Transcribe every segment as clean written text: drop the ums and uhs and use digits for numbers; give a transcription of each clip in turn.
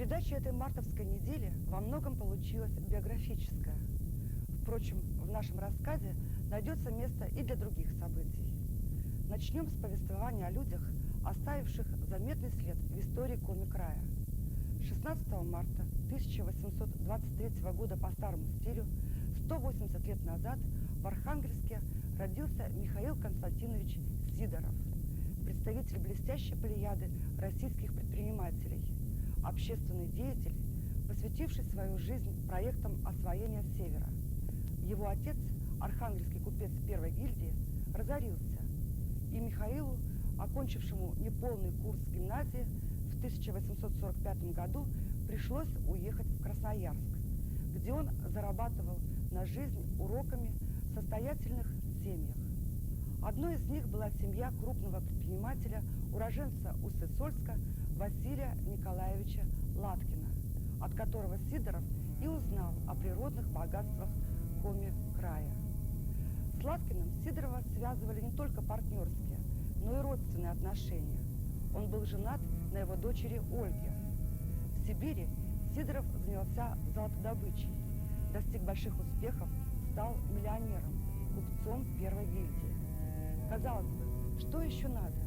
Передача этой мартовской недели во многом получилась биографическая. Впрочем, в нашем рассказе найдется место и для других событий. Начнем с повествования о людях, оставивших заметный след в истории Коми-края. 16 марта 1823 года по старому стилю, 180 лет назад, в Архангельске родился Михаил Константинович Сидоров, представитель блестящей плеяды российских предпринимателей, общественный деятель, посвятивший свою жизнь проектам освоения Севера. Его отец, архангельский купец первой гильдии, разорился, и Михаилу, окончившему неполный курс гимназии, в 1845 году пришлось уехать в Красноярск, где он зарабатывал на жизнь уроками в состоятельных семьях. Одной из них была семья крупного предпринимателя, уроженца Уссысольска Василия Николаевича Латкина, от которого Сидоров и узнал о природных богатствах Коми-края. С Латкиным Сидорова связывали не только партнерские, но и родственные отношения. Он был женат на его дочери Ольге. В Сибири Сидоров занялся золотодобычей, достиг больших успехов, стал миллионером, купцом первой гильдии. Казалось бы, что еще надо?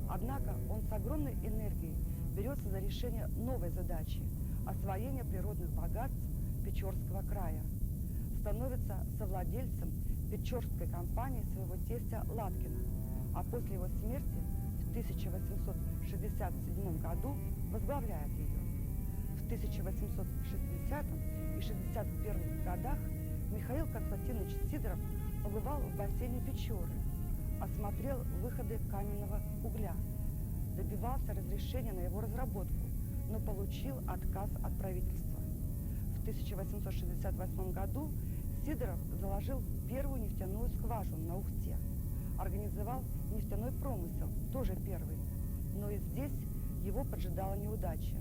Однако он с огромной энергией берется за решение новой задачи – освоения природных богатств Печорского края. Становится совладельцем Печорской компании своего тестя Латкина, а после его смерти в 1867 году возглавляет ее. В 1860 и 61 годах Михаил Константинович Сидоров побывал в бассейне Печоры, осмотрел выходы каменного угля, добивался разрешения на его разработку, но получил отказ от правительства. В 1868 году Сидоров заложил первую нефтяную скважину на Ухте, организовал нефтяной промысел, тоже первый, но и здесь его поджидала неудача.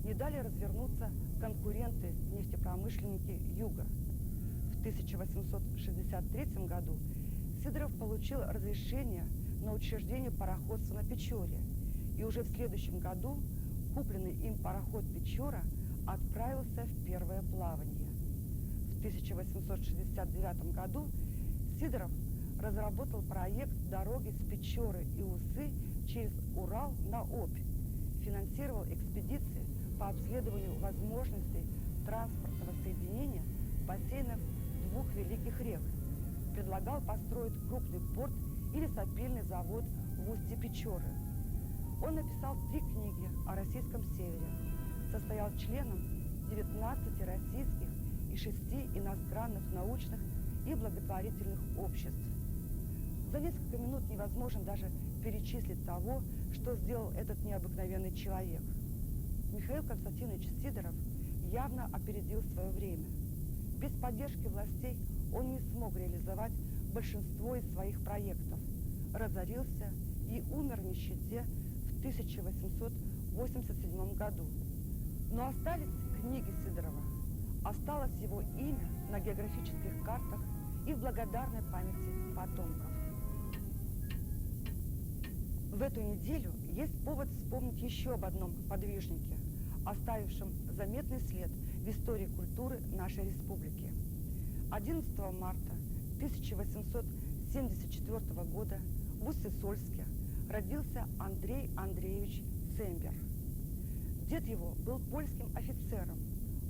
Не дали развернуться конкуренты-нефтепромышленники Юга. В 1863 году Сидоров получил разрешение на учреждение пароходства на Печоре, и уже в следующем году купленный им пароход «Печора» отправился в первое плавание. В 1869 году Сидоров разработал проект дороги с Печоры и Усы через Урал на Обь, финансировал экспедиции по обследованию возможностей транспортного соединения бассейнов двух великих рек, предлагал построить крупный порт или сопельный завод в устье Печоры. Он написал 3 книги о российском севере, состоял членом 19 российских и 6 иностранных научных и благотворительных обществ. За несколько минут невозможно даже перечислить того, что сделал этот необыкновенный человек. Михаил Константинович Сидоров явно опередил свое время. Без поддержки властей он не смог реализовать большинство из своих проектов, разорился и умер в нищете в 1887 году. Но остались книги Сидорова, осталось его имя на географических картах и в благодарной памяти потомков. В эту неделю есть повод вспомнить еще об одном подвижнике, оставившем заметный след в истории культуры нашей республики. 11 марта 1874 года в Уссысольске родился Андрей Андреевич Цембер. Дед его был польским офицером,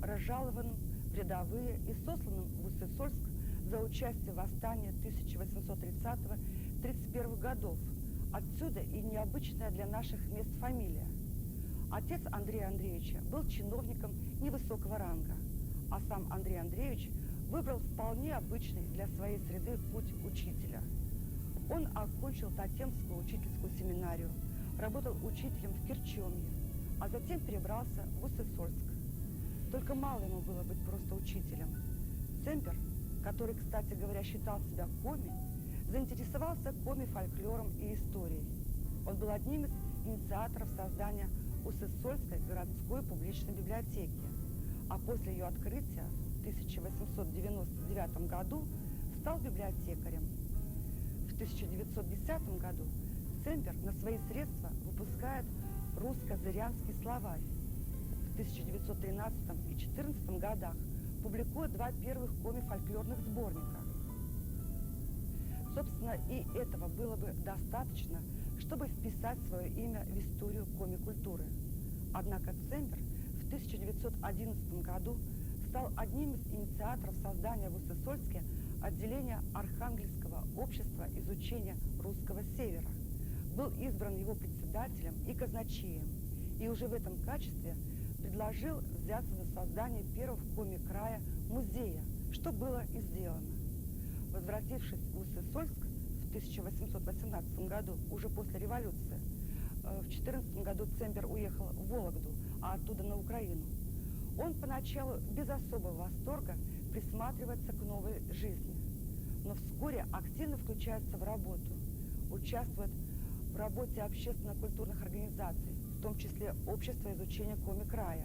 разжалованным в рядовые и сосланным в Уссысольск за участие в восстании 1830-31 годов. Отсюда и необычная для наших мест фамилия. Отец Андрея Андреевича был чиновником невысокого ранга, а сам Андрей Андреевич выбрал вполне обычный для своей среды путь учителя. Он окончил Татемскую учительскую семинарию, работал учителем в Кирчемье, а затем перебрался в Уссысольск. Только мало ему было быть просто учителем. Цембер, который, кстати говоря, считал себя коми, заинтересовался коми-фольклором и историей. Он был одним из инициаторов создания Уссысольской городской публичной библиотеки, а после ее открытия в 1899 году стал библиотекарем. В 1910 году Цембер на свои средства выпускает русско-зырянский словарь. В 1913 и 1914 годах публикует два первых коми-фольклорных сборника. Собственно, и этого было бы достаточно, чтобы вписать свое имя в историю коми-культуры. Однако Цембер в 1911 году стал одним из инициаторов создания в Уссысольске отделения Архангельского общества изучения русского севера. Был избран его председателем и казначеем, и уже в этом качестве предложил взяться за создание первого в коми-края музея, что было и сделано. Возвратившись в Уссысольск в 1818 году, уже после революции, в 14 году Цембер уехал в Вологду, а оттуда на Украину. Он поначалу без особого восторга присматривается к новой жизни, но вскоре активно включается в работу, участвует в работе общественно-культурных организаций, в том числе Общества изучения коми-края,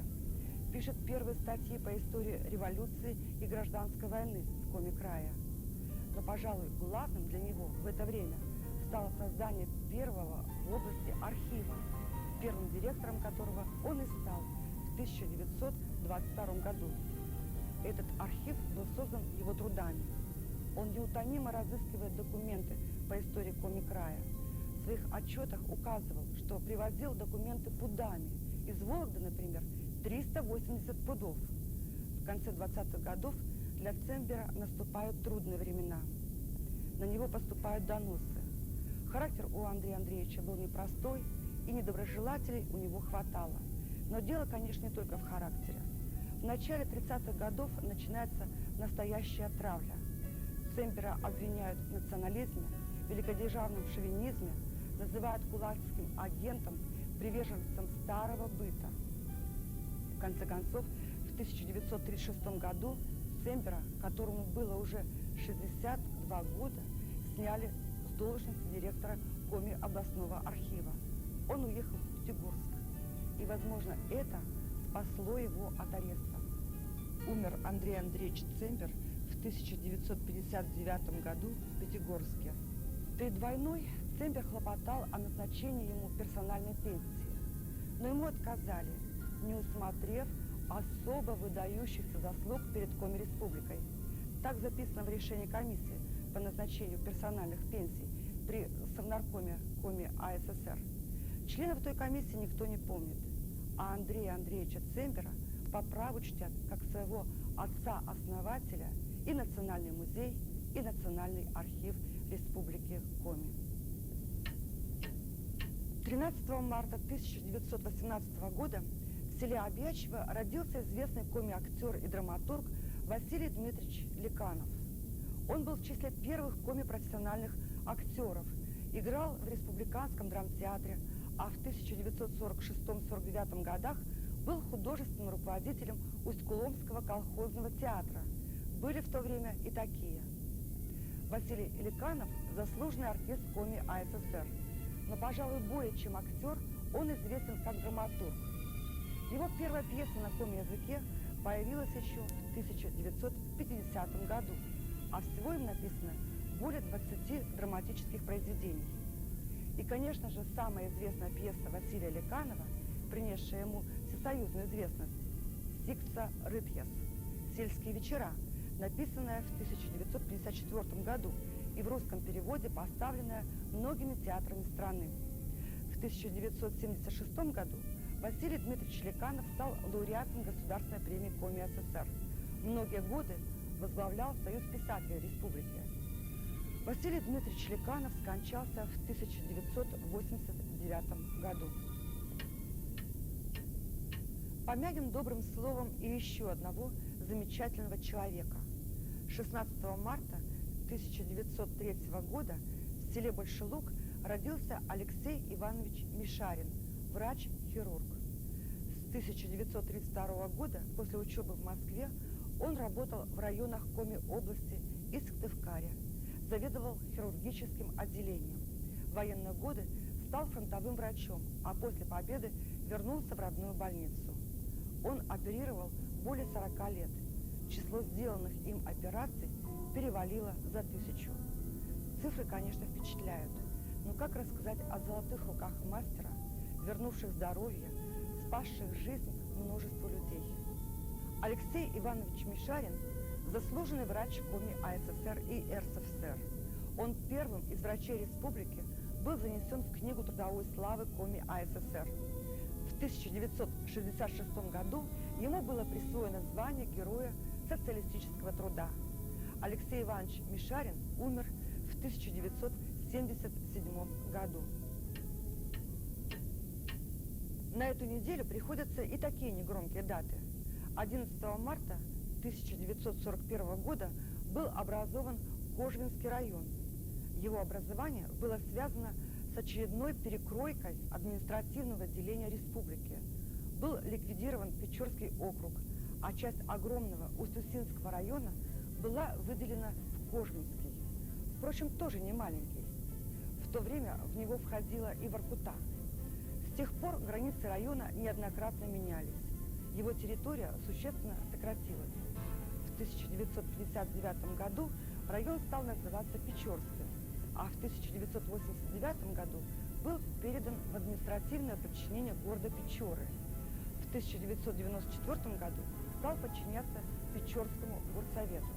пишет первые статьи по истории революции и гражданской войны в коми-края. Но, пожалуй, главным для него в это время стало создание первого в области архива, первым директором которого он и стал в 1922 году. Этот архив был создан его трудами. Он неутомимо разыскивает документы по истории коми-края. В своих отчетах указывал, что привозил документы пудами. Из Вологды, например, 380 пудов. В конце 20-х годов для Цембера наступают трудные времена. На него поступают доносы. Характер у Андрея Андреевича был непростой, и недоброжелателей у него хватало. Но дело, конечно, не только в характере. В начале 30-х годов начинается настоящая травля. Цембера обвиняют в национализме, великодержавном шовинизме, называют кулацким агентом, приверженцем старого быта. В конце концов, в 1936 году Цембера, которому было уже 62 года, сняли с должности директора коми областного архива. Он уехал в Пятигорск, и, возможно, это спасло его от ареста. Умер Андрей Андреевич Цембер в 1959 году в Пятигорске. Перед войной Цембер хлопотал о назначении ему персональной пенсии, но ему отказали, не усмотрев особо выдающихся заслуг перед Коми-республикой. Так записано в решении комиссии по назначению персональных пенсий при Совнаркоме Коми АССР. Членов той комиссии никто не помнит, а Андрея Андреевича Цембера по праву чтят как своего отца-основателя и Национальный музей, и Национальный архив Республики Коми. 13 марта 1918 года в селе Обячево родился известный коми-актер и драматург Василий Дмитриевич Леканов. Он был в числе первых коми-профессиональных актеров, играл в Республиканском драмтеатре, а в 1946-49 годах был художественным руководителем Усть-Куломского колхозного театра. Были в то время и такие. Василий Леканов – заслуженный артист Коми АССР, но, пожалуй, более чем актер, он известен как драматург. Его первая пьеса на коми-языке появилась еще в 1950 году, а всего им написано более 20 драматических произведений. И, конечно же, самая известная пьеса Василия Леканова, принесшая ему всесоюзную известность, «Сикца Рытьяс» «Сельские вечера», написанная в 1954 году и в русском переводе поставленная многими театрами страны. В 1976 году Василий Дмитриевич Леканов стал лауреатом Государственной премии Коми СССР. Многие годы возглавлял Союз писателей Республики. Василий Дмитриевич Леканов скончался в 1989 году. Помянем добрым словом и еще одного замечательного человека. 16 марта 1903 года в селе Большелуг родился Алексей Иванович Мишарин, врач-хирург. С 1932 года, после учебы в Москве, он работал в районах Коми области и Сыктывкаре, заведовал хирургическим отделением. В военные годы стал фронтовым врачом, а после победы вернулся в родную больницу. Он оперировал более 40 лет. Число сделанных им операций перевалило за 1000. Цифры, конечно, впечатляют, но как рассказать о золотых руках мастера, вернувших здоровье, спасших жизнь множеству людей. Алексей Иванович Мишарин – заслуженный врач Коми АССР и РСФСР. Он первым из врачей республики был занесен в Книгу трудовой славы Коми АССР. В 1966 году ему было присвоено звание Героя социалистического труда. Алексей Иванович Мишарин умер в 1977 году. На эту неделю приходятся и такие негромкие даты. 11 марта 1941 года был образован Кожвинский район. Его образование было связано с очередной перекройкой административного деления республики. Был ликвидирован Печорский округ, а часть огромного Устюсинского района была выделена в Кожвинский. Впрочем, тоже не маленький. В то время в него входила и Воркута. С тех пор границы района неоднократно менялись. Его территория существенно сократилась. В 1959 году район стал называться Печорским, а в 1989 году был передан в административное подчинение города Печоры. В 1994 году стал подчиняться Печорскому горсовету.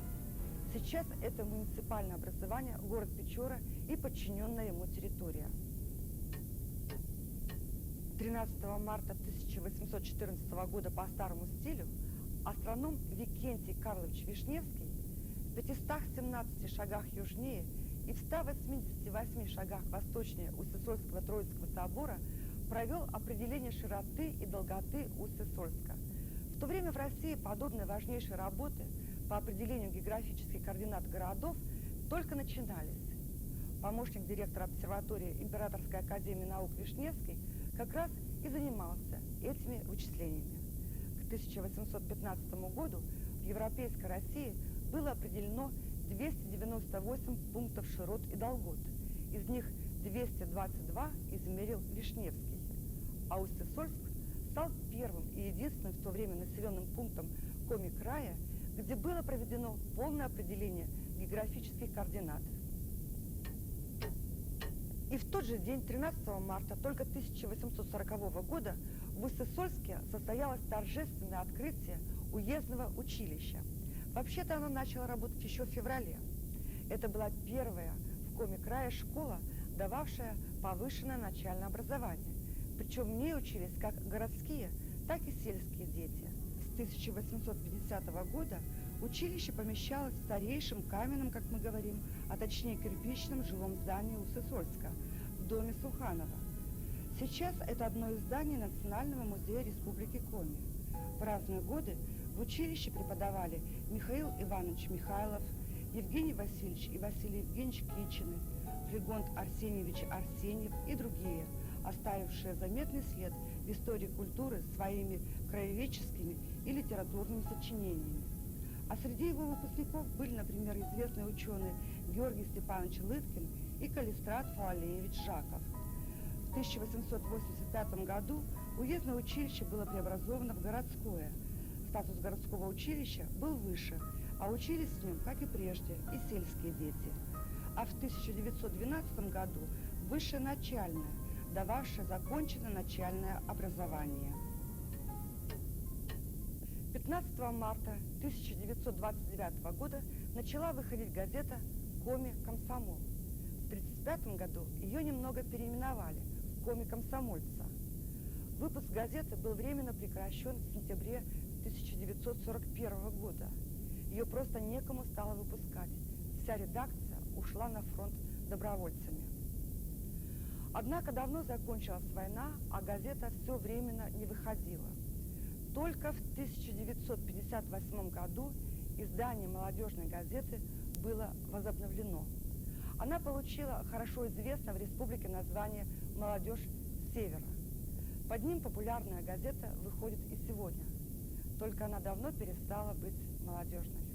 Сейчас это муниципальное образование город Печора и подчиненная ему территория. 13 марта 1814 года по старому стилю астроном Викентий Карлович Вишневский в 517 шагах южнее и в 188 шагах восточнее Усть-Сысольского Троицкого собора провел определение широты и долготы Усть-Сысольска. В то время в России подобные важнейшие работы по определению географических координат городов только начинались. Помощник директора обсерватории Императорской академии наук Вишневский как раз и занимался этими вычислениями. К 1815 году в Европейской России было определено 298 пунктов широт и долгот. Из них 222 измерил Вишневский. А Усть-Сысольск стал первым и единственным в то время населенным пунктом Коми-края, где было проведено полное определение географических координат. И в тот же день, 13 марта только 1840 года, в Усть-Сысольске состоялось торжественное открытие уездного училища. Вообще-то оно начало работать еще в феврале. Это была первая в Коми-крае школа, дававшая повышенное начальное образование. Причем в ней учились как городские, так и сельские дети. С 1850 года училище помещалось в старейшем каменном, как мы говорим, а точнее кирпичном жилом здании Усть-Сысольска, в доме Суханова. Сейчас это одно из зданий Национального музея Республики Коми. В разные годы в училище преподавали Михаил Иванович Михайлов, Евгений Васильевич и Василий Евгеньевич Кичины, Флегонт Арсеньевич Арсеньев и другие, оставившие заметный след в истории культуры своими краеведческими и литературными сочинениями. А среди его выпускников были, например, известные ученые Георгий Степанович Лыткин и Калистрат Фалалеевич Жаков. В 1885 году уездное училище было преобразовано в городское. Статус городского училища был выше, а учились в нем, как и прежде, и сельские дети. А в 1912 году высшее начальное, дававшее законченное начальное образование. 15 марта 1929 года начала выходить газета «Коми Комсомол». В 1935 году ее немного переименовали в «Коми Комсомольца». Выпуск газеты был временно прекращен в сентябре 1941 года. Ее просто некому стало выпускать. Вся редакция ушла на фронт добровольцами. Однако давно закончилась война, а газета все временно не выходила. Только в 1958 году издание молодежной газеты было возобновлено. Она получила хорошо известное в республике название «Молодежь Севера». Под ним популярная газета выходит и сегодня, только она давно перестала быть молодежной.